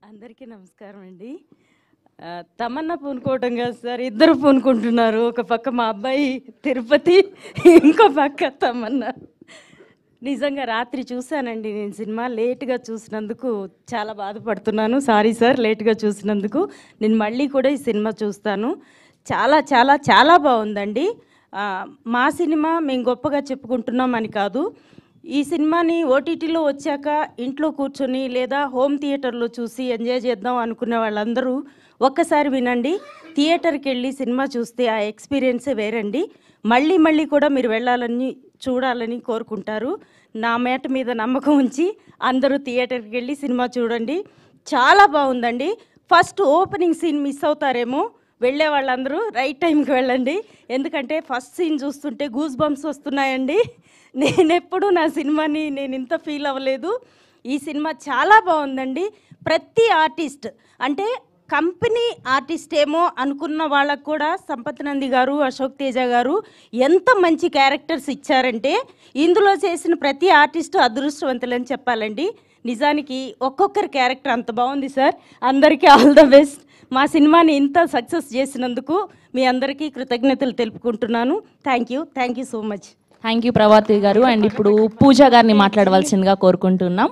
అందరికీ నమస్కారం అండి. తమన్నా పూనుకోవటం కాదు సార్, ఇద్దరు పూనుకుంటున్నారు. ఒక పక్క మా అబ్బాయి తిరుపతి, ఇంకో పక్క తమన్నా. నిజంగా రాత్రి చూశానండి నేను సినిమా. లేట్గా చూసినందుకు చాలా బాధపడుతున్నాను. సారీ సార్, లేట్గా చూసినందుకు. నేను మళ్ళీ కూడా ఈ సినిమా చూస్తాను. చాలా చాలా చాలా బాగుందండి. మా సినిమా మేము గొప్పగా చెప్పుకుంటున్నామని కాదు, ఈ సినిమాని ఓటీటీలో వచ్చాక ఇంట్లో కూర్చొని లేదా హోమ్ థియేటర్లో చూసి ఎంజాయ్ చేద్దాం అనుకునే వాళ్ళందరూ ఒక్కసారి వినండి. థియేటర్కి వెళ్ళి సినిమా చూస్తే ఆ ఎక్స్పీరియన్సే వేరండి. మళ్ళీ మళ్ళీ కూడా మీరు వెళ్ళాలని చూడాలని కోరుకుంటారు. నా మాట మీద నమ్మకం ఉంచి అందరూ థియేటర్కి వెళ్ళి సినిమా చూడండి. చాలా బాగుందండి. ఫస్ట్ ఓపెనింగ్ సీన్ మిస్ అవుతారేమో, వెళ్ళే వాళ్ళందరూ రైట్ టైంకి వెళ్ళండి. ఎందుకంటే ఫస్ట్ సీన్ చూస్తుంటే గూస్ బంప్స్ వస్తున్నాయండి. నేనెప్పుడు నా సినిమాని నేను ఇంత ఫీల్ అవ్వలేదు. ఈ సినిమా చాలా బాగుందండి. ప్రతి ఆర్టిస్ట్ అంటే కంపెనీ ఆర్టిస్ట్ ఏమో అనుకున్న వాళ్ళకు కూడా సంపత్ నంది గారు, అశోక్ తేజ గారు ఎంత మంచి క్యారెక్టర్స్ ఇచ్చారంటే ఇందులో చేసిన ప్రతి ఆర్టిస్టు అదృష్టవంతులని చెప్పాలండి. నిజానికి ఒక్కొక్కరి క్యారెక్టర్ అంత బాగుంది సార్. అందరికీ ఆల్ ద బెస్ట్. మా సినిమాని ఇంత సక్సెస్ చేసినందుకు మీ అందరికీ కృతజ్ఞతలు తెలుపుకుంటున్నాను. Thank you so much. Thank you Prabhavati గారు. అండ్ ఇప్పుడు పూజ గారిని మాట్లాడవలసిందిగా కోరుకుంటున్నాం.